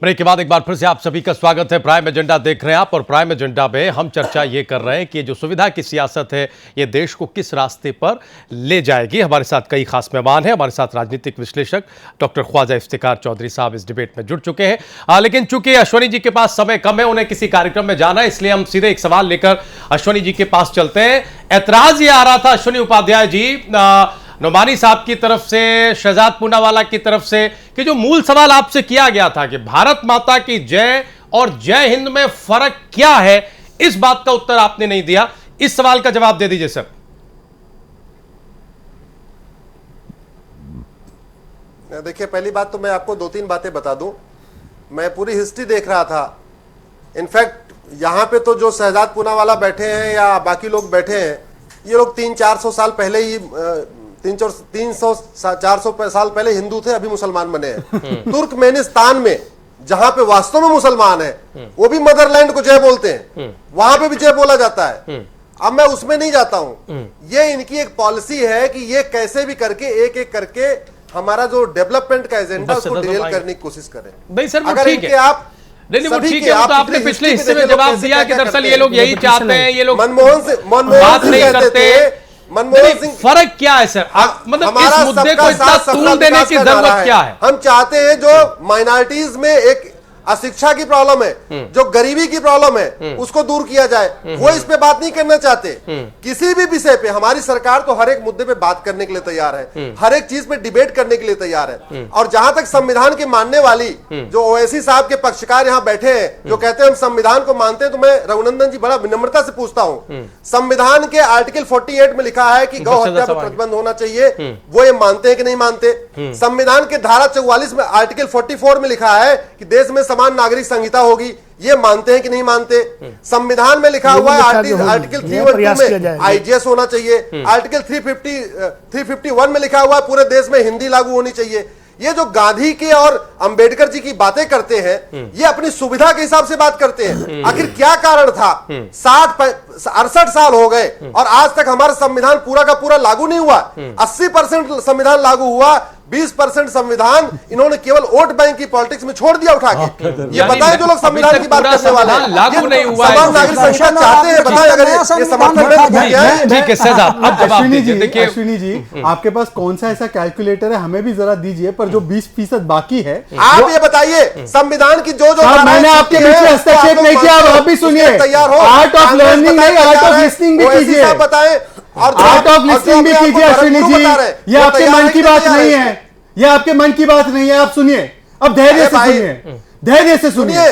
Break के बाद एक बार फिर से आप सभी का स्वागत है। प्राइम एजेंडा देख रहे हैं आप, और प्राइम एजेंडा में हम चर्चा ये कर रहे हैं कि जो सुविधा की सियासत है ये देश को किस रास्ते पर ले जाएगी। हमारे साथ कई खास मेहमान हैं। हमारे साथ राजनीतिक विश्लेषक डॉक्टर ख्वाजा इफ्तिकार चौधरी साहब इस डिबेट में जुड़ चुके हैं। लेकिन चूंकि अश्वनी जी के पास समय कम है, उन्हें किसी कार्यक्रम में जाना है, इसलिए हम सीधे एक सवाल लेकर अश्वनी जी के पास चलते हैं। ऐतराज ये आ रहा था अश्वनी उपाध्याय जी नोमानी साहब की तरफ से, शहजाद पूनावाला की तरफ से, कि जो मूल सवाल आपसे किया गया था कि भारत माता की जय और जय हिंद में फर्क क्या है, इस बात का उत्तर आपने नहीं दिया। इस सवाल का जवाब दे दीजिए सर। देखिए, पहली बात तो मैं आपको 2-3 बातें बता दूं। मैं पूरी हिस्ट्री देख रहा था। इनफैक्ट यहां पे तो जो शहजाद पूनावाला बैठे हैं या बाकी लोग बैठे हैं, ये लोग 300-400 साल पहले ही 300-400 साल पहले हिंदू थे, अभी मुसलमान बने हैं। तुर्कमेनिस्तान में जहां पे वास्तव में मुसलमान है, वो भी मदरलैंड को जय बोलते हैं, वहां पे भी जय बोला जाता है। अब मैं उसमें नहीं जाता हूं। ये इनकी एक पॉलिसी है कि ये कैसे भी करके एक एक करके हमारा जो डेवलपमेंट का एजेंडा उसको डिरेल करने की कोशिश करें। नहीं सर, अगर इनके आप नहीं वो ठीक है, वो तो आपने पिछले हिस्से में जवाब दिया कि दरअसल ये लोग यही चाहते हैं, ये लोग मनमोहन सिंह करते। मनमोहन सिंह, फर्क क्या है सर? मतलब इस मुद्दे को इतना तूल देने की जरूरत क्या है? हम चाहते हैं जो माइनॉरिटीज में एक अशिक्षा की प्रॉब्लम है, जो गरीबी की प्रॉब्लम है, उसको दूर किया जाए। वो इस पे बात नहीं करना चाहते। किसी भी विषय पे हमारी सरकार तो हर एक मुद्दे पे बात करने के लिए तैयार है, हर एक चीज पे डिबेट करने के लिए तैयार है। और जहां तक संविधान के मानने वाली जो ओवैसी साहब के पक्षकार यहाँ बैठे हैं, जो कहते हैं हम संविधान को मानते हैं, तो मैं रघुनंदन जी बड़ा विनम्रता से पूछता हूँ, संविधान के आर्टिकल 48 में लिखा है कि गौ हत्या पर प्रतिबंध होना चाहिए, वो ये मानते हैं कि नहीं मानते? संविधान के धारा 44 में आर्टिकल 44 में लिखा है कि देश में समान नागरिक संहिता होगी, ये मानते हैं कि नहीं मानते? संविधान में लिखा हुआ है आर्टिकल 312 में आईजीएस होना चाहिए, आर्टिकल 351 में लिखा हुआ है पूरे देश में हिंदी लागू होनी चाहिए। ये जो गांधी के और अंबेडकर जी की बातें करते हैं, ये अपनी सुविधा के हिसाब से बात करते हैं। आखिर क्या कारण था? 68 साल हो गए और आज तक हमारा संविधान पूरा का पूरा लागू नहीं हुआ। 80% संविधान लागू हुआ, 20% संविधान इन्होंने केवल वोट बैंक की पॉलिटिक्स में छोड़ दिया उठा के। ये बताएं जो लोग संविधान की बात करने वाले हैं, लागू नहीं हुआ, समान नागरिक संहिता चाहते हैं, बताएं अगर ये समर्थन। ठीक है साहब, अब जवाब दीजिए। देखिए अश्विनी जी, आपके पास कौन सा ऐसा कैलकुलेटर है, हमें भी जरा दीजिए। पर जो 20% बाकी है, आप ये बताइए संविधान की जो मैंने आपके बीच में हस्तक्षेप नहीं किया, आप भी सुनिए। तैयार हो, आर्ट ऑफ लर्निंग नहीं, आर्ट ऑफ लिसनिंग भी कीजिए। बताएं और आर्ट ऑफ लिसनिंग भी कीजिए अश्विनी जी। ये आपके मन की बात नहीं है, ये आपके मन की बात नहीं है। आप सुनिए, अब धैर्य से सुनिए, धैर्य से सुनिए।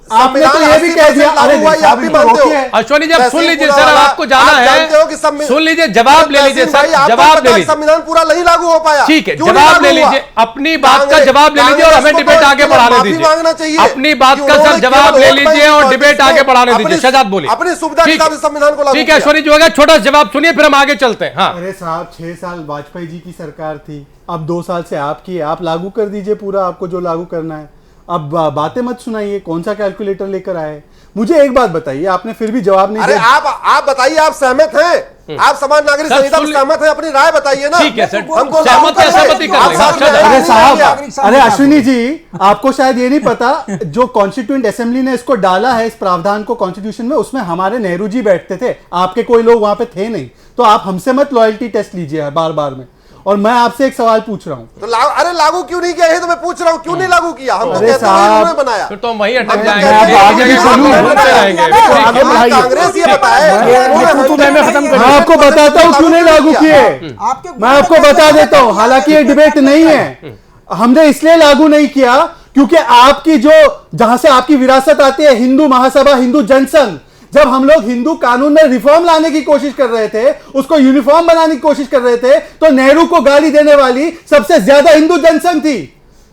आपने तो ये भी कह दिया, अरे आप भी मानते हो। अश्वनी जी, अब सुन लीजिए सर, आपको जाना है, सुन लीजिए, जवाब ले लीजिए सर, जवाब ले लीजिए। संविधान पूरा नहीं लागू हो पाया, ठीक है, जवाब ले लीजिए, अपनी बात का जवाब ले लीजिए और हमें डिबेट आगे बढ़ाने दीजिए। अपनी बात का सर जवाब ले लीजिए और डिबेट आगे बढ़ाने दीजिए। शहजाद बोलिए, अपनी सुविधा के हिसाब से संविधान को लागू। ठीक है अश्वनी जी, होगा छोटा जवाब सुनिए, फिर हम आगे चलते हैं। हाँ, अरे साहब, 6 साल वाजपेयी जी की सरकार थी, अब 2 साल से आपकी, आप लागू कर दीजिए पूरा, आपको जो लागू करना है। अब बातें मत सुनाइए, कौन सा कैलकुलेटर लेकर आए। मुझे एक बात बताइए, आपने फिर भी जवाब नहीं दिया। आप बताइए, आप सहमत हैं? आप समान नागरिक संहिता में सहमत हैं? अपनी राय बताइए ना। ठीक है सर, हमको सहमत है, सहमति कर लें। अरे साहब, अरे अश्विनी जी, आपको शायद ये नहीं पता, जो कॉन्स्टिट्यूएंट असेंबली ने इसको डाला है, इस प्रावधान को कॉन्स्टिट्यूशन में, उसमें हमारे नेहरू जी बैठते थे, आपके कोई लोग वहां पे थे नहीं। तो आप हमसे मत लॉयल्टी टेस्ट लीजिए बार बार में। और मैं आपसे एक सवाल पूछ रहा हूँ, तो अरे लागू क्यों नहीं किया? ये तो मैं पूछ रहा हूँ, क्यों नहीं लागू किया? हम अरे साहब, बनाया, फिर तो वहीं अटक कांग्रेस ये बताए। मैं आपको बताता हूँ क्यों नहीं लागू किए। मैं आपको बता देता हूँ, हालांकि ये डिबेट नहीं है। हमने इसलिए लागू नहीं किया क्योंकि आपकी जो, जहां से आपकी विरासत आती है, हिंदू महासभा, हिंदू जनसंघ, जब हम लोग हिंदू कानून में रिफॉर्म लाने की कोशिश कर रहे थे, उसको यूनिफॉर्म बनाने की कोशिश कर रहे थे, तो नेहरू को गाली देने वाली सबसे ज्यादा हिंदू जनसंघ थी,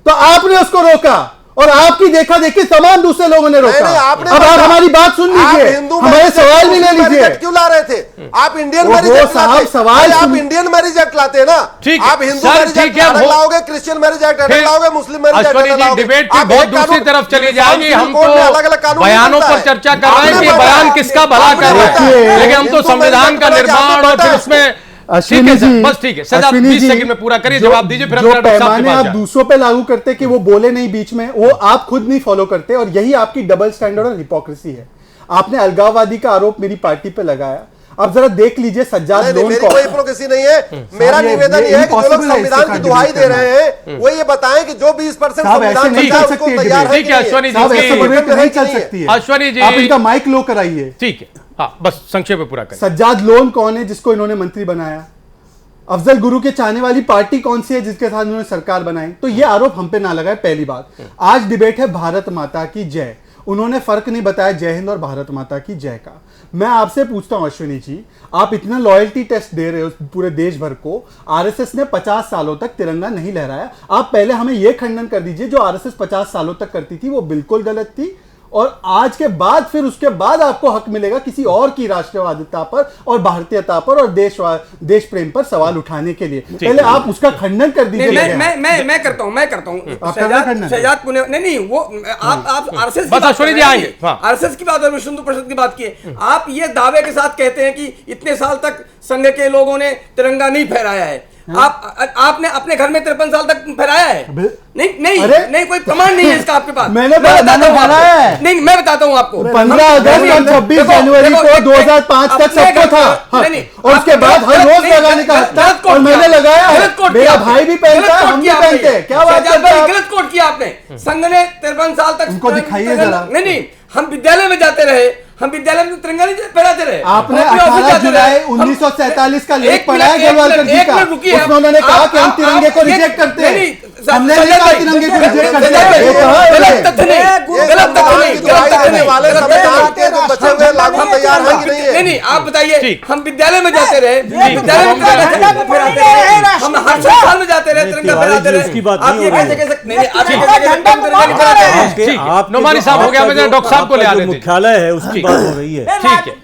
तो आपने उसको रोका। और आपकी देखा देखी तमाम दूसरे लोगों ने रोका। अब आप हमारी बात सुन लीजिए, हमारे सवाल भी ले लीजिए। क्यों ला रहे थे आप इंडियन मैरिज एक्ट? साहब सवाल, आप इंडियन मैरिज एक्ट लाते हैं ना। आप हिंदू मैरिज एक्ट लाओगे, क्रिश्चियन मैरिज एक्ट लाओगे, मुस्लिम मैरिज एक्ट लाओगे। डिबेट की बहुत दूसरी तरफ चली जाएगी। हम तो बयानों पर चर्चा कर रहे हैं कि बयान किसका भला कर रहा है, लेकिन हम तो संविधान का निर्माण और फिर उसमें अश्विनी सर, जी, बस ठीक है सर, आप अश्विनी 20 जी, सेकंड में पूरा करिए, जो- जवाब दीजिए, फिर हम जो डॉक्टर साहब के पैमाने पास आप जाएं। दूसरों पे लागू करते कि वो बोले नहीं बीच में, वो आप खुद नहीं फॉलो करते, और यही आपकी डबल स्टैंडर्ड और हिपोक्रेसी है। आपने अलगाववादी का आरोप मेरी पार्टी पे लगाया। अब जरा देख लीजिए सज्जाद लोन मेरी को, कोई हिपोक्रेसी नहीं है। मेरा निवेदन ये है कि जो लोग impossible है संविधान इसके की साथ दुहाई debate दे रहे हैं वो ये बताएं कि जो 20% साहब, ऐसे संविधान नहीं बचा है, चल उसको सकती है तैयार है ठीक कि है नहीं अश्विनी जी, साहब ऐसे उसकी- डिबेट नहीं चल नहीं है। सकती है। अश्विनी जी, आप इनका माइक लो कराइए। ठीक है, हाँ बस संक्षेप में पूरा करिए। सज्जाद लोन कौन है जिसको इन्होंने मंत्री बनाया? अफजल गुरु के चाहने वाली पार्टी कौन सी है जिसके साथ इन्होंने सरकार बनाई? तो ये आरोप हम पे ना लगाए, पहली बात। आज डिबेट है भारत माता की जय। उन्होंने फर्क नहीं बताया जय हिंद और भारत माता की जय का। मैं आपसे पूछता हूं अश्विनी जी, आप इतना लॉयल्टी टेस्ट दे रहे हो पूरे देश भर को। आरएसएस ने 50 सालों तक तिरंगा नहीं लहराया। आप पहले हमें यह खंडन कर दीजिए, जो आरएसएस 50 सालों तक करती थी वो बिल्कुल गलत थी, और आज के बाद फिर उसके बाद आपको हक मिलेगा किसी और की राष्ट्रवादिता पर और भारतीयता पर और देश प्रेम पर सवाल उठाने के लिए। पहले आप उसका खंडन कर दीजिए। मैं करता हूं शहजाद पुणे नहीं वो आप आरएसएस बस अश्विनी जी आएंगे, हाँ। आरएसएस की बात और विश्व हिंदू परिषद की बात की। आप ये दावे के साथ कहते हैं कि इतने साल तक संघ के लोगों ने तिरंगा नहीं फहराया है। आपने अपने घर में 53 साल तक फहराया है? नहीं, कोई प्रमाण नहीं है इसका आपके पास। मैंने फहराया है। नहीं, मैं बताता हूँ आपको। 15 अगस्त और 26 जनवरी को 2005 तक सबको था हक, और उसके बाद हर रोज लगाने का हक था, और मैंने लगाया है। मेरा भाई भी पहनता है, हम भी पहनते हैं। क्या बात करते हैं? गलत कोट किया आपने। संघ ने 53 साल तक उनको दिखाइए जरा। नहीं, हम विद्यालय में जाते रहे, हम विद्यालय में तिरंगा नहीं फहराते रहे। आपने 18 जुलाई 1947 का लेख पढ़ा है गोलवालकर जी का, उसमें उन्होंने कहा कि हम तिरंगे को रिजेक्ट करते हैं। हमने नहीं कहा तिरंगे को रिजेक्ट करते हैं। गलत तथ्य नहीं, गलत तथ्य नहीं, वाले संविधान के जो बचे हुए लागू तैयार है कि नहीं है? नहीं, आप बताइए। हम विद्यालय में जाते रहे, विद्यालय में फहराते रहे, हम हर साल में जाते रहे, तिरंगा फहराते रहे। आप ये कैसे कह सकते? नहीं, आप ठीक, नोमानी साहब हो गया, मैं डॉक्टर साहब को ले आने दीजिए। मुख्यालय है उसकी बात हो रही है। ठीक है,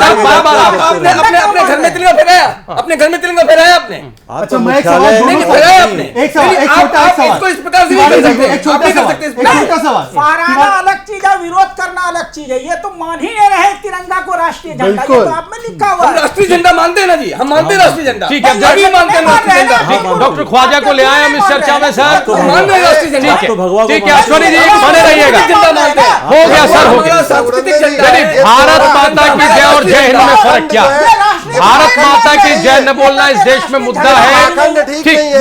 आपने अपने घर में तिरंगा फहराया? अपने घर में तिरंगा फहराया आपने? अच्छा, मैं एक सवाल नहीं फहराया आपने? एक सवाल, एक छोटा सवाल, इसको इस प्रकार से नहीं कर सकते। एक छोटा सवाल, एक छोटा सवाल। फहराना अलग चीज है, विरोध करना अलग चीज है। ये तो मान ही नहीं रहे तिरंगा को राष्ट्रीय झंडा। ये बिल्कुल। तो आप में लिखा हुआ हम है। राष्ट्रीय झंडा मानते हैं ना जी, हम मानते हैं राष्ट्रीय झंडा। ठीक है, सभी मानते हैं राष्ट्रीय झंडा। ठीक, डॉक्टर ख्वाजा को ले आए हम इस चर्चा में सर। हम मान रहे हैं राष्ट्रीय झंडा। ठीक तो भगवा है, को ठीक है अश्विनी जी बने रहिएगा। झंडा मानते हैं। हो गया सर, हो गया। सांस्कृतिक झंडा है। नहीं, भारत माता की जय और जय हिंद में फर्क क्या है? भारत माता की जय न बोलना इस देश में मुद्दा है। अखंड ठीक ठीक, नहीं है।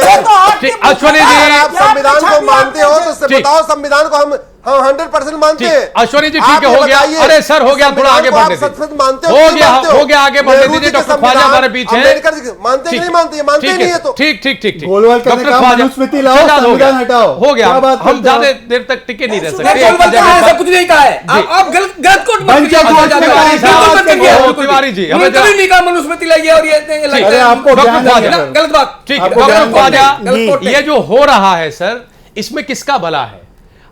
ठीक, अश्विनी अगर जी आप संविधान को मानते हो तो ठीक। बताओ संविधान को हम 100% मानते ठीक, हैं। अश्विनी जी आप ठीक है, ये हो गया। बताइए, अरे सर हो गया, थोड़ा संविधान आगे को आप बढ़ने सच-सच दीजिए। मानते हो कि नहीं गया, मानते हो गया, आगे बढ़ने नेहरू जी दीजिए। के डॉक्टर ख्वाजा संविधान, हमारे बीच हैं। अम्बेडकर जी के- मानते कि नहीं मानते? मानते ही नहीं है तो। ठीक ठीक ठीक ठीक, गोलवालकर ने डॉक्टर कहा ख्वाजा, मनुस्मृति लाओ, शहजाद हो गया, संविधान हटाओ। हो गया। क्या बात हम करते हो? ज्यादा देर तक टिके नहीं रह सकते। गोलवालकर ने ऐसा कुछ नहीं कहा है। आप गलत कोट मत पंचायत करिए। राज में कहा है, बिल्कुल मत करिए। ओ, तिवारी जी, हमें उन्होंने कभी नहीं कहा मनुस्मृति लाइए और ये अरे आपको डॉक्टर ज्ञान ख्वाजा, नहीं है। गलत बात। ठीक, आपको डॉक्टर ज्ञान ख्वाजा, गलत कोट ये जो हो रहा है सर, इसमें किसका भला है?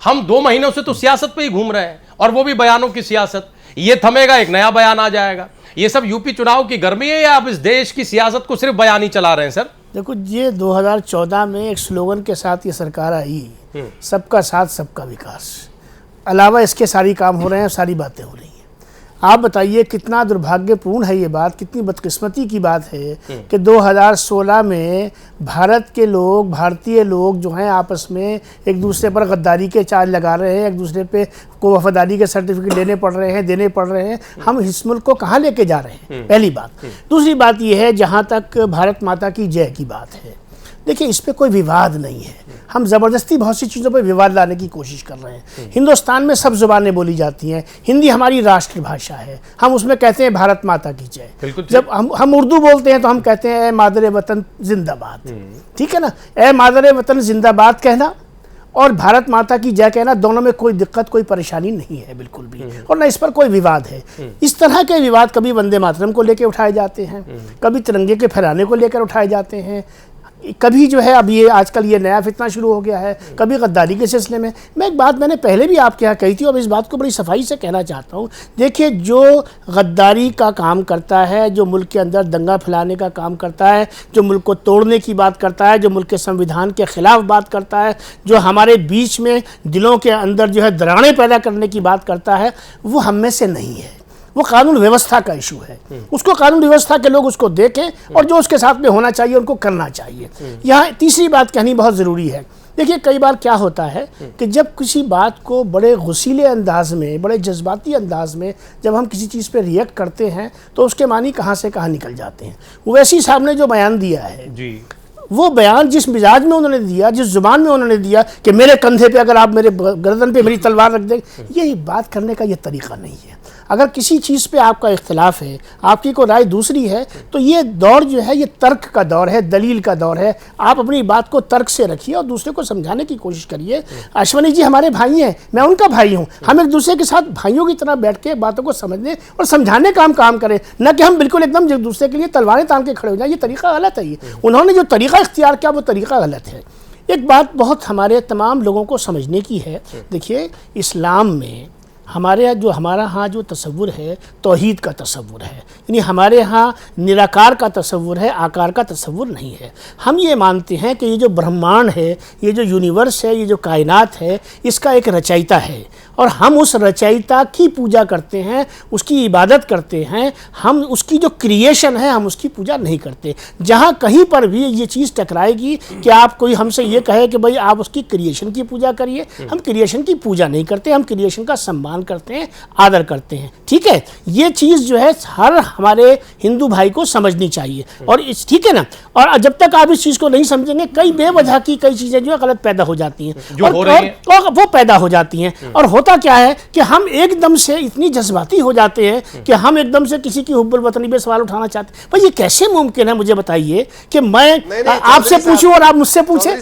हम 2 महीनों से तो सियासत पे ही घूम रहे हैं, और वो भी बयानों की सियासत। ये थमेगा, एक नया बयान आ जाएगा। ये सब यूपी चुनाव की गर्मी है, या आप इस देश की सियासत को सिर्फ बयान ही चला रहे हैं सर? देखो, ये 2014 में एक स्लोगन के साथ ये सरकार आई, सबका साथ सबका विकास। अलावा इसके सारी काम हो रहे हैं, सारी बातें हो रही हैं। आप बताइए कितना दुर्भाग्यपूर्ण है ये बात, कितनी बदकिस्मती की बात है कि 2016 में भारत के लोग, भारतीय लोग जो हैं आपस में एक दूसरे पर गद्दारी के चार्ज लगा रहे हैं, एक दूसरे पे को वफादारी के सर्टिफिकेट देने पड़ रहे हैं। हम इस मुल्क को कहाँ लेके जा रहे हैं? पहली बात। दूसरी बात ये है, जहाँ तक भारत माता की जय की बात है, देखिए इस पे कोई विवाद नहीं है। हम ज़बरदस्ती बहुत सी चीज़ों पे विवाद लाने की कोशिश कर रहे हैं। हिंदुस्तान में सब ज़ुबानें बोली जाती हैं, हिंदी हमारी राष्ट्रभाषा है, हम उसमें कहते हैं भारत माता की जय। जब हम उर्दू बोलते हैं तो हम कहते हैं ए मादरे वतन जिंदाबाद। ठीक है ना? ए मादरे वतन जिंदाबाद कहना और भारत माता की जय कहना, दोनों में कोई दिक्कत, कोई परेशानी नहीं है बिल्कुल भी, और ना इस पर कोई विवाद है। इस तरह के विवाद कभी वंदे मातरम को लेकर उठाए जाते हैं, कभी तिरंगे के फहराने को लेकर उठाए जाते हैं, कभी जो है अब ये आजकल ये नया फितना शुरू हो गया है, कभी गद्दारी के सिलसिले में। मैं एक बात मैंने पहले भी आपके यहाँ कही थी और इस बात को बड़ी सफाई से कहना चाहता हूँ। देखिए, जो गद्दारी का काम करता है, जो मुल्क के अंदर दंगा फैलाने का काम करता है, जो मुल्क को तोड़ने की बात करता है, जो मुल्क के संविधान के ख़िलाफ़ बात करता है, जो हमारे बीच में दिलों के अंदर जो है दरारें पैदा करने की बात करता है, वो हम में से नहीं है। वो कानून व्यवस्था का इशू है। उसको कानून व्यवस्था के लोग उसको देखें और जो उसके साथ में होना चाहिए उनको करना चाहिए। यहाँ तीसरी बात कहनी बहुत ज़रूरी है। देखिए, कई बार क्या होता है कि जब किसी बात को बड़े गुस्सीले अंदाज में, बड़े जज्बाती अंदाज में जब हम किसी चीज़ पे रिएक्ट करते हैं तो उसके मानी कहाँ से कहाँ निकल जाते हैं। वैसी साहब ने जो बयान दिया है जी, वो बयान जिस मिजाज में उन्होंने दिया, जिस जुबान में उन्होंने दिया कि मेरे कंधे पे अगर आप मेरे गर्दन पे मेरी तलवार रख दें, ये बात करने का ये तरीका नहीं है। अगर किसी चीज़ पे आपका इख्तिलाफ है, आपकी कोई राय दूसरी है, तो ये दौर जो है ये तर्क का दौर है, दलील का दौर है। आप अपनी बात को तर्क से रखिए और दूसरे को समझाने की कोशिश करिए। अश्वनी जी हमारे भाई हैं, मैं उनका भाई हूँ। हम एक दूसरे के साथ भाइयों की तरह बैठ के बातों को समझने और समझाने का हम काम करें, न कि हम बिल्कुल एकदम एक दूसरे के लिए तलवारें तान के खड़े हो जाए। ये तरीका गलत है। ये उन्होंने जो तरीका इख्तियार किया वो तरीका गलत है। एक बात बहुत हमारे तमाम लोगों को समझने की है। देखिए, इस्लाम में हमारे यहाँ जो तसव्वुर है तौहीद का तसव्वुर है, यानी हमारे यहाँ निराकार का तसव्वुर है, आकार का तसव्वुर नहीं है। हम ये मानते हैं कि ये जो ब्रह्मांड है, ये जो यूनिवर्स है, ये जो कायनात है, इसका एक रचयिता है और हम उस रचयिता की पूजा करते हैं, उसकी इबादत करते हैं। हम उसकी जो क्रिएशन है हम उसकी पूजा नहीं करते। जहाँ कहीं पर भी ये चीज़ टकराएगी कि आप कोई हमसे ये कहे कि भाई आप उसकी क्रिएशन की पूजा करिए, हम क्रिएशन की पूजा नहीं करते, हम क्रिएशन का सम्मान करते हैं, आदर करते हैं। ठीक है, ये चीज़ जो है हर हमारे हिंदू भाई को समझनी चाहिए। और इस ठीक है ना, और जब तक आप इस चीज़ को नहीं समझेंगे कई बेवजह की कई चीज़ें जो है गलत पैदा हो जाती हैं और वो पैदा हो जाती हैं। और होता क्या है कि हम एकदम से इतनी जज्बाती हो जाते हैं कि हम एकदम से किसी की हुब्बुल वतनी पे सवाल उठाना चाहते हैं। भाई ये कैसे मुमकिन है, मुझे बताइए कि मैं आपसे पूछूं और आप मुझसे पूछें।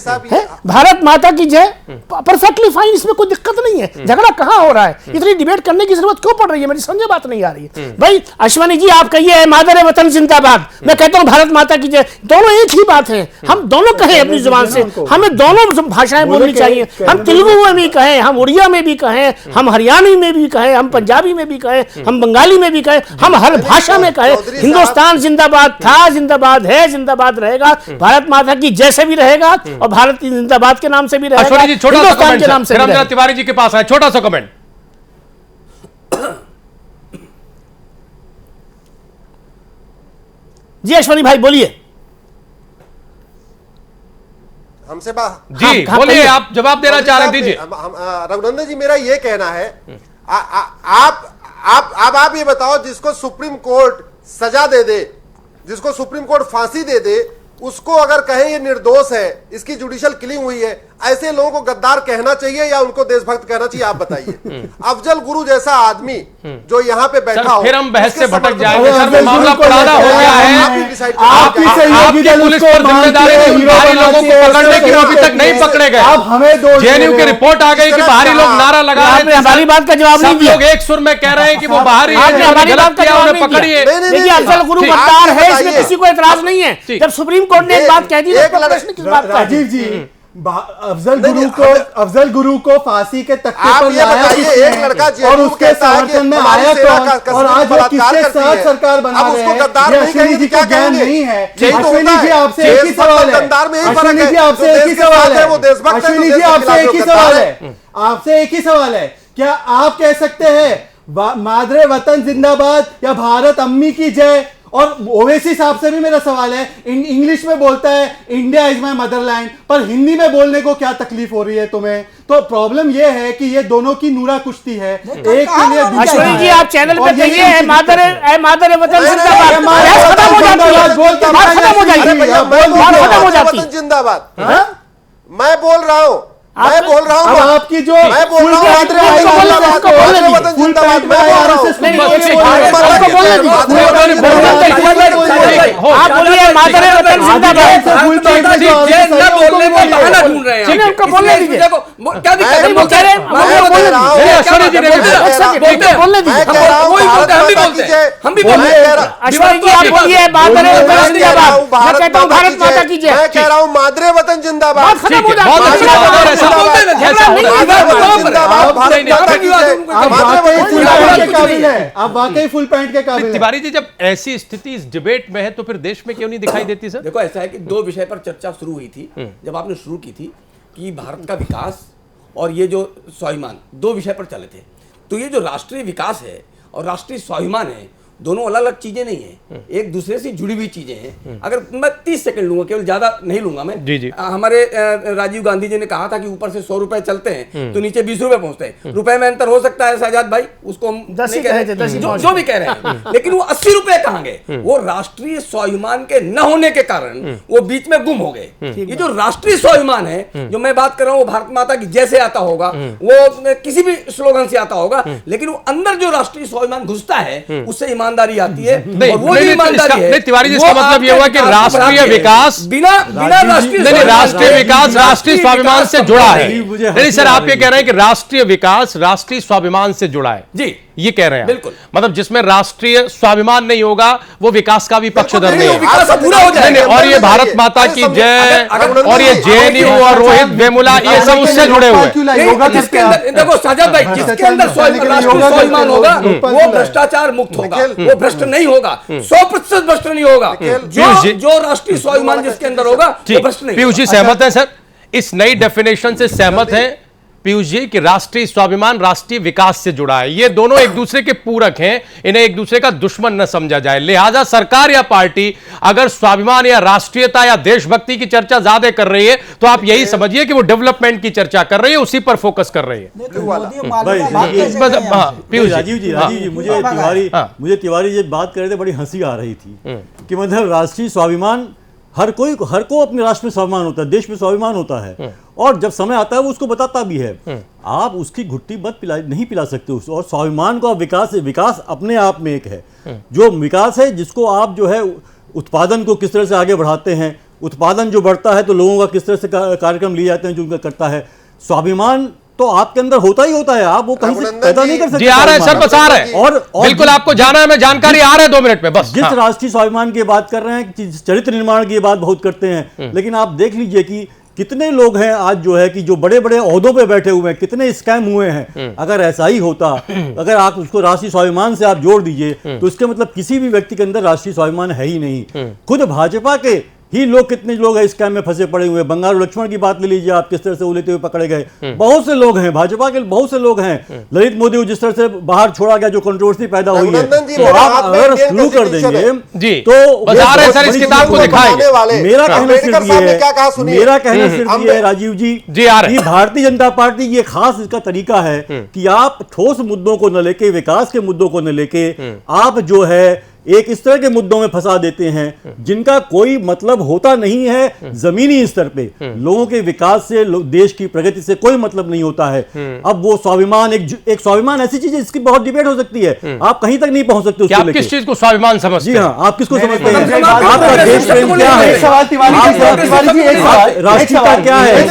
भारत माता की जय, परफेक्टली फाइन, इसमें कोई दिक्कत नहीं है। झगड़ा कहाँ हो रहा है, इतनी डिबेट करने की जरूरत क्यों पड़ रही है, मेरी समझ बात नहीं आ रही है। भाई अश्वनी जी आप कहिए मादर वतन जिंदाबाद, मैं कहता हूं भारत माता की जय, दोनों एक ही बात है। हम दोनों कहें अपनी जुबान से, हमें दोनों भाषाएं बोलनी चाहिए। हम तेलुगु में भी कहें, हम उड़िया में भी कहें, हम हरियाणवी में भी कहें, हम पंजाबी में भी कहें, हम बंगाली में भी कहें, हम हर भाषा में कहें। हिंदुस्तान जिंदाबाद था, जिंदाबाद है, जिंदाबाद रहेगा। भारत माता की जय से भी रहेगा और भारत जिंदाबाद के नाम से भी रहेगा, हिंदुस्तान के नाम से भी रहेगा। तिवारी जी के पास आए, छोटा सा कमेंट। जी अश्वनी भाई बोलिए। हमसे जी बोलिए, आप जवाब देना चाह रहे हैं, दीजिए। रघुनंदन जी, मेरा ये कहना है, आप ये बताओ, जिसको सुप्रीम कोर्ट सजा दे दे, जिसको सुप्रीम कोर्ट फांसी दे दे, उसको अगर कहें ये निर्दोष है, इसकी जुडिशियल किलिंग हुई है, ऐसे लोगों को गद्दार कहना चाहिए या उनको देशभक्त कहना चाहिए, आप बताइए। अफजल गुरु जैसा आदमी जो यहाँ पे बैठा हो, फिर हम बहस से भटक जाएंगे। सर वो मामला पुराना हो गया है, आपकी पुलिस पर जिम्मेदारी नहीं, बाहरी लोगों को पकड़ने की अभी तक नहीं पकड़े गए। जेएनयू की रिपोर्ट आ गई कि बाहरी लोग नारा लगा रहे थे, हमारी बात का जवाब नहीं दिया। लोग एक सुर में कह रहे हैं कि वो बाहरी पकड़िए। देखिए अफजल गुरु गद्दार है, इसमें किसी को एतराज नहीं है। जब सुप्रीम कोर्ट ने एक बात कह दी, राजीव जी, अफजल गुरु को फांसी के तख्ते पर लाया एक लड़का और उसके समर्थन में आया कौन, और आज वो किसके साथ सरकार बना रहे हैं, अश्विनी जी को ज्ञान नहीं है। अश्विनी जी आपसे एक ही सवाल है, अश्विनी जी आपसे एक ही सवाल है, अश्विनी जी आपसे एक ही सवाल है, आपसे एक ही सवाल है, क्या आप कह सकते हैं मादरे वतन जिंदाबाद या भारत अम्मी की जय? और ओवैसी साहब से भी मेरा सवाल है, इंग्लिश में बोलता है इंडिया इज माय मदरलैंड, पर हिंदी में बोलने को क्या तकलीफ हो रही है तुम्हें? तो प्रॉब्लम ये है कि ये दोनों की नूरा कुश्ती है। एक के लिए अश्विनी जी आप चैनल पे कहिए मादर वतन जिंदाबाद, खत्म हो जाती है, जिंदाबाद। मैं बोल रहा हूँ, मैं बोल रहा हूँ, आपकी जो मैं बोल रहा हूँ, आप बोलिए मादर वतन जिंदाबाद, बोलने में बहाना ढूंढ रहे हैं, उनको बोलने दीजिए। क्या दिक्कत है, बोलते रहे, हम भी बोलते हैं। अश्विनी जी आप बोलिए मादर वतन जिंदाबाद, मैं कहता हूँ भारत माता की जय। मैं कह रहा हूँ मादरे वतन जिंदाबाद। खत्म हो जाती है, आप वाकई फुल पैंट के काबिल हैं। तिवारी जी, जब ऐसी स्थिति इस डिबेट में है तो फिर देश में क्यों नहीं दिखाई देती सर? देखो ऐसा है कि दो विषय पर चर्चा शुरू हुई थी जब आपने शुरू की थी कि भारत का विकास और ये जो स्वाभिमान, दो विषय पर चले थे। तो ये जो राष्ट्रीय विकास है और राष्ट्रीय स्वाभिमान है, दोनों अलग अलग चीजें नहीं है, एक दूसरे से जुड़ी हुई चीजें हैं। अगर मैं 30 सेकंड लूंगा, केवल ज्यादा नहीं लूंगा मैं। जी। हमारे राजीव गांधी जी ने कहा था कि ऊपर से 100 रुपए चलते हैं तो नीचे 20 रुपए पहुंचते हैं। रुपए में अंतर हो सकता है शहजाद भाई, उसको हम 10 ही नहीं कह रहे, कहे थे, 10 ही जो भी कह रहे हैं, लेकिन वो 80 रुपए कहाँ गए? वो राष्ट्रीय स्वाभिमान के न होने के कारण वो बीच में गुम हो गए। ये जो राष्ट्रीय स्वाभिमान है जो मैं बात कर रहा हूँ, वो भारत माता की जैसे आता होगा, वो किसी भी स्लोगन से आता होगा, लेकिन वो अंदर जो राष्ट्रीय स्वाभिमान घुसता है उससे ईमानदारी आती है। और वो जो ईमानदारी है, तिवारी जी, इसका मतलब ये हुआ कि राष्ट्रीय विकास बिना राष्ट्रीय विकास राष्ट्रीय स्वाभिमान से जुड़ा है। नहीं सर, आप ये कह रहे हैं कि राष्ट्रीय विकास राष्ट्रीय स्वाभिमान से जुड़ा है जी, ये कह रहे हैं बिल्कुल। मतलब जिसमें राष्ट्रीय स्वाभिमान नहीं होगा वो विकास का भी पक्षधर नहीं है। विकास पूरा हो जाएगा। और ये भारत माता की जय और ये जेएनयू और रोहित वेमुला ये सब उससे जुड़े हुए हैं। जिसके अंदर देखो साजद भाई, जिसके अंदर राष्ट्रीय स्वाभिमान होगा वो भ्रष्टाचार मुक्त होगा, वो भ्रष्ट नहीं होगा, 100% भ्रष्ट नहीं होगा। जो राष्ट्रीय स्वाभिमान जिसके अंदर होगा वो भ्रष्ट नहीं। पीयूष जी सहमत है सर, इस नई डेफिनेशन से सहमत है पीयूष जी कि राष्ट्रीय स्वाभिमान राष्ट्रीय विकास से जुड़ा है? ये दोनों एक दूसरे के पूरक हैं, इन्हें एक दूसरे का दुश्मन न समझा जाए। लिहाजा सरकार या पार्टी अगर स्वाभिमान या राष्ट्रीयता या देशभक्ति की चर्चा ज्यादा कर रही है तो आप यही समझिए कि वो डेवलपमेंट की चर्चा कर रही है, उसी पर फोकस कर रही है। राजीव जी मुझे तिवारी जी बात कर रहे थे, बड़ी हंसी आ रही थी कि मतलब राष्ट्रीय स्वाभिमान हर को अपने राष्ट्र में स्वाभिमान होता है, देश में स्वाभिमान होता है, और जब समय आता है वो उसको बताता भी है। आप उसकी घुट्टी मत नहीं पिला सकते उसको। और स्वाभिमान को विकास अपने आप में एक है, जो विकास है जिसको आप जो है उत्पादन को किस तरह से आगे बढ़ाते हैं, उत्पादन जो बढ़ता है तो लोगों का किस तरह से कार्यक्रम लिए जाते हैं जो उनका करता है। स्वाभिमान तो आपके अंदर होता ही होता है, आप वो कहीं से पैदा नहीं कर सकते। जी आ रहे हैं सर, बस आ रहे हैं और बिल्कुल आपको जाना है, मैं जानकारी आ रहा है 2 मिनट में बस। जिस राष्ट्रीय स्वाभिमान की बात कर रहे हैं, चरित्र निर्माण की बात बहुत करते हैं, लेकिन आप देख लीजिए कि कितने लोग हैं आज जो है कि जो बड़े बड़े ओहदों पे बैठे हुए हैं, कितने स्कैम हुए हैं। अगर ऐसा ही होता, अगर आप उसको राष्ट्रीय स्वाभिमान से आप जोड़ दीजिए तो इसके मतलब किसी भी व्यक्ति के अंदर राष्ट्रीय स्वाभिमान है ही नहीं। खुद भाजपा के ही लोग, कितने लोग हैं स्कैम में फंसे पड़े हुए। बंगारू लक्ष्मण की बात ले लीजिए आप, किस तरह से उलेते हुए पकड़े गए। बहुत से लोग हैं, भाजपा के बहुत से लोग हैं। ललित मोदी को जिस तरह से बाहर छोड़ा गया, जो कंट्रोवर्सी पैदा हुई है, तो आप अगर शुरू कर देंगे जी तो बता रहे सर, इस किताब को दिखाएंगे। मेरा कहना सिर्फ ये है राजीव जी कि भारतीय जनता पार्टी ये खास इसका तरीका है कि आप ठोस मुद्दों को न लेके, विकास के मुद्दों को न लेके, आप जो है एक इस तरह के मुद्दों में फंसा देते हैं जिनका कोई मतलब होता नहीं है। जमीनी स्तर पे लोगों के विकास से, देश की प्रगति से कोई मतलब नहीं होता है। अब वो स्वाभिमान, एक स्वाभिमान ऐसी चीज है जिसकी बहुत डिबेट हो सकती है, आप कहीं तक नहीं पहुंच सकते उसको लेके। किस चीज को स्वाभिमान समझते हैं? जी हाँ, आप किसको समझते हैं? आपका देश प्रेम क्या है? राष्ट्रीयता क्या है?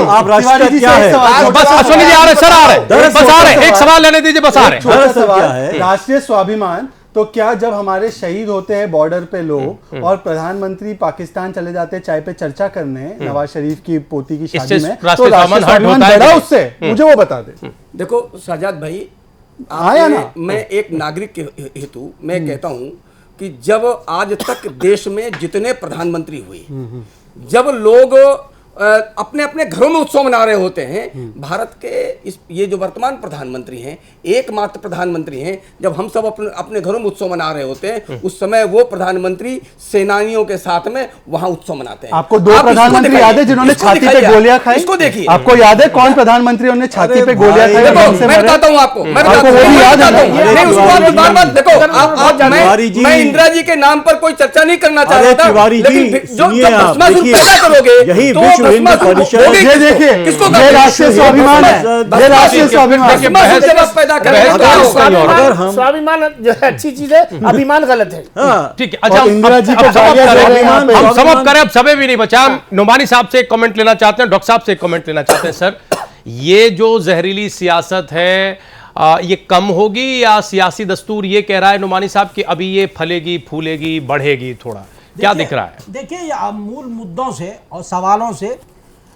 आप राष्ट्रीयता क्या है? बस अश्विनी जी आ रहे, सर आ रहे, बस आ रहे, एक सवाल लेने दीजिए, बस आ रहे। राष्ट्रीय स्वाभिमान तो क्या जब हमारे शहीद होते हैं बॉर्डर पे लोग और प्रधानमंत्री पाकिस्तान चले जाते हैं चाय पे चर्चा करने नवाज शरीफ की पोती की शादी में, तो राष्ट्रीय स्वाभिमान बढ़ा उससे? मुझे वो बता दे। देखो साजाद भाई, आया ना, मैं एक नागरिक के हेतु मैं कहता हूं कि जब आज तक देश में जितने प्रधानमंत्री हुए, जब लोग अपने अपने घरों में उत्सव मना रहे होते हैं, भारत के ये जो वर्तमान प्रधानमंत्री हैं, एकमात्र प्रधानमंत्री हैं, जब हम सब अपने घरों में उत्सव मना रहे होते हैं, उस समय वो प्रधानमंत्री सेनानियों के साथ में वहां उत्सव मनाते हैं। आपको 2 प्रधानमंत्री याद है जिन्होंने छाती पे गोलियां खाई? इसको देखिए, आपको याद है कौन प्रधानमंत्री उन्होंने छाती पे गोलियां खाई? मैं बताता हूँ आपको, मैं मैं इंदिरा जी के नाम पर कोई चर्चा नहीं करना चाह रहा था, लेकिन जो पैदा करोगे ये देखिए, ये राष्ट्रीय स्वाभिमान है, ये राष्ट्रीय स्वाभिमान। स्वाभिमान जो है अच्छी चीज है, अभिमान गलत है। ठीक है, अच्छा इंदिरा जी को हम समाप्त करें, अब समय भी नहीं बचा। हम नुमानी साहब से एक कमेंट लेना चाहते हैं, डॉक्टर साहब से एक कमेंट लेना चाहते हैं। सर, ये जो जहरीली सियासत है ये कम होगी या सियासी दस्तूर ये कह रहा है नुमानी साहब कि अभी ये फलेगी, फूलेगी, बढ़ेगी? थोड़ा क्या दिख रहा है? देखिए, मूल मुद्दों से और सवालों से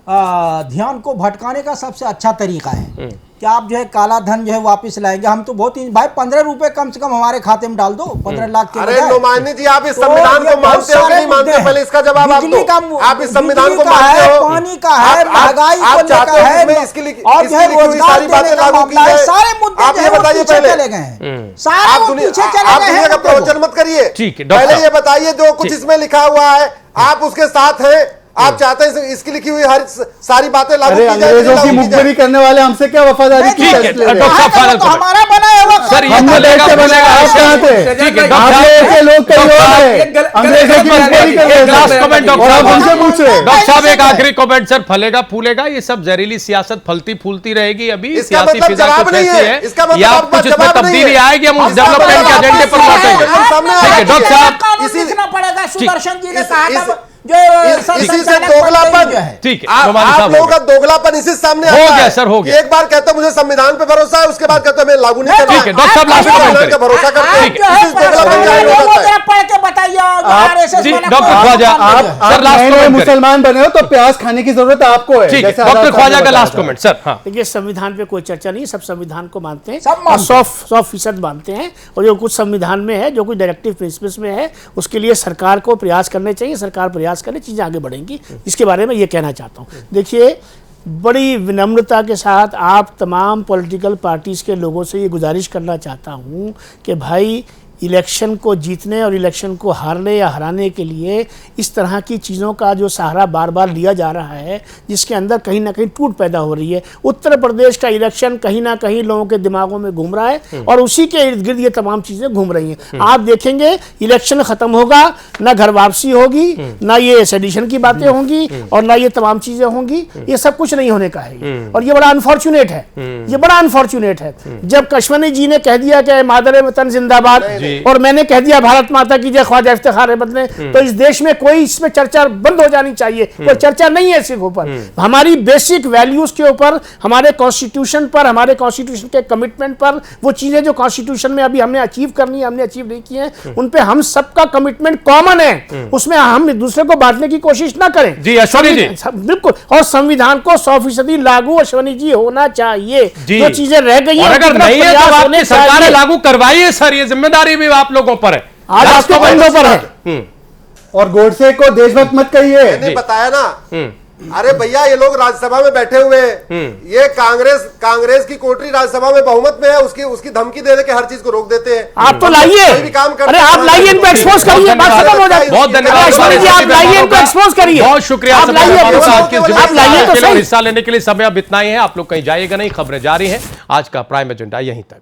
ध्यान को भटकाने का सबसे अच्छा तरीका है कि आप जो है काला धन जो है वापस लाएंगे। हम तो बहुत ही भाई 15 रुपए कम से कम हमारे खाते में डाल दो, 15 लाख के। अरे नुमानी जी, आप इस संविधान को मानते हो कि नहीं मानते? पहले इसका जवाब आप दो। आप इस संविधान को मानते हो? पानी का है, महंगाई को लेकर है, इसके लिए और जो है रोजगार सारी बातें लागू की जाए। सारे मुद्दे आप ये बताइए पहले चले गए हैं। सारे आप वो दुनिया पीछे चले आप गए दुनिया हैं का मुद्दे को। प्रवचन मत करिए। ठीक है, डॉक्टर पहले ये साहब। बताइए जो कुछ ठीक। इसमें लिखा हुआ है आप उसके साथ हैं, आप चाहते हैं इसकी लिखी हुई हर सारी बातें लागू अरे की जाए, अंग्रेजों लागू की की जाए। मुखबिरी करने वाले हमसे क्या वफादारी की ठीक है, फैसले ले रहे डॉक्टर हैं? साहब फाइनल तो कमेंट। हमारा बना है वो सर ये हम तो देश लेगा के बने आप कहाँ थे? ठीक है आप डॉक्टर आप साहब, लोगों के लोग कहीं और एक थे, गल- अंग्रेजों की गलत मुखबिरी कर रहे एक लास्ट थे कमेंट और आप डॉक्टर हमसे साहब। पूछ रहे हैं। डॉक्टर साहब एक कैसे आखिरी कमेंट सर, फलेगा फूलेगा ये सब जहरीली सियासत फलती फूलती रहेगी अभी, इसका सियासी मतलब फिजा जवाब कुछ नहीं ऐसी है। है इसका मतलब या आपका कुछ इसमें जवाब नहीं तब्दीली है। आएगी, हम उस इसका डेवलपमेंट के मतलब एजेंडे पर आपका लौटेंगे। सामने ठीक है डॉक्टर साहब, कानून लिखना पड़ेगा। सुदर्शन जी ने इस- कहा इस- था जो इसी से संचालक दोगलापन मंडली जो है। ठीक है आप नोमानी साहब, लोगों हो का गया। दोगलापन इसी से सामने हो आता गया है सर, हो कि गया। एक बार कहते हैं मुझे संविधान पे भरोसा है, उसके बाद कहते हैं मैं लागू नहीं करना। ठीक है, डॉक्टर साहब, लास्ट आप कमेंट संविधान करें। का भरोसा करते हैं, ठीक है। इसी से दोगलापन जाहिर हो जाता है। पढ़ के बताइए RSS जी, वाला डॉक्टर कौन ख्वाजा, सा आप- है? सर, लास्ट नए नए कमेंट करें। मुसलमान बने हो तो प्याज खाने की जरूरत आपको है। ठीक है जैसे डॉक्टर आजाद साहब ख्वाजा ने का बताया लास्ट था। Comment sir. हाँ देखिए संविधान पे कोई चर्चा नहीं, सब संविधान को मानते हैं, सब मानते और 100% मानते हैं, और जो कुछ संविधान में है, जो कुछ डायरेक्टिव प्रिंसिपल्स में है, उसके लिए सरकार को प्रयास करने चाहिए, सरकार प्रयास करे, चीज़ें आगे बढ़ेंगी। इसके बारे में ये कहना चाहता हूँ। देखिए बड़ी विनम्रता के साथ आप तमाम पॉलिटिकल पार्टीज़ के लोगों से ये गुजारिश करना चाहता हूँ कि भाई इलेक्शन को जीतने और इलेक्शन को हारने या हराने के लिए इस तरह की चीज़ों का जो सहारा बार बार लिया जा रहा है, जिसके अंदर कहीं ना कहीं टूट पैदा हो रही है। उत्तर प्रदेश का इलेक्शन कहीं ना कहीं लोगों के दिमागों में घूम रहा है और उसी के इर्द गिर्द ये तमाम चीज़ें घूम रही हैं। आप देखेंगे इलेक्शन ख़त्म होगा, ना घर वापसी होगी, ना ये सेडिशन की बातें होंगी, और ना ये तमाम चीज़ें होंगी। ये सब कुछ नहीं होने का है ये। और ये बड़ा अनफॉर्चुनेट है, ये बड़ा अनफॉर्चुनेट है। जब कश्मीरी जी ने कह दिया कि मादर वतन जिंदाबाद, और मैंने कह दिया भारत माता की जय, ख्वाजा इफ्तिखार अहमद ने, तो इस देश में कोई इसमें चर्चा बंद हो जानी चाहिए। कोई चर्चा नहीं है इसके ऊपर। हमारी बेसिक वैल्यूज के ऊपर, हमारे कॉन्स्टिट्यूशन पर, हमारे कॉन्स्टिट्यूशन के कमिटमेंट पर, वो चीजें जो कॉन्स्टिट्यूशन में अभी हमने अचीव करनी है, हमने अचीव नहीं की हैं, उन पे हम सबका कमिटमेंट कॉमन है। उसमें हम एक दूसरे को बांटने की कोशिश ना करें। जी, अश्वनी जी। बिल्कुल, और संविधान को 100% लागू अश्वनी जी होना चाहिए। जी। जो चीजें रह गई और हैं, अगर उनका नहीं है प्रयास तो होने आपकी सरकारें चाहिए। लागू करवाइए सर, ये जिम्मेदारी भी आप लोगों पर है। आज लास्ट आपके कमेंट। बंदों पर है। और गोडसे को देशभक्त मत कहिए। मैंने बताया ना, अरे भैया ये लोग राज्यसभा में बैठे हुए हैं, ये कांग्रेस की कोटरी राज्यसभा में बहुमत में है, उसकी धमकी दे के हर चीज को रोक देते हैं। आप तो लाइए, कोई भी काम करते अरे आप हैं, लाइए, इनको एक्सपोज करिए, बात खत्म हो जाएगी। बहुत धन्यवाद अरे अश्वनी जी, आप लाइए, इनको एक्सपोज करिए। बहुत शुक्रिया आप सभी लाइए, मेहमानों का आज के इस आप लाइए तो जुलूस में सही। हिस्सा लेने के लिए। समय अब इतना ही है, आप लोग कहीं जाइएगा नहीं, खबरें जारी हैं। आज का प्राइम एजेंडा यहीं तक।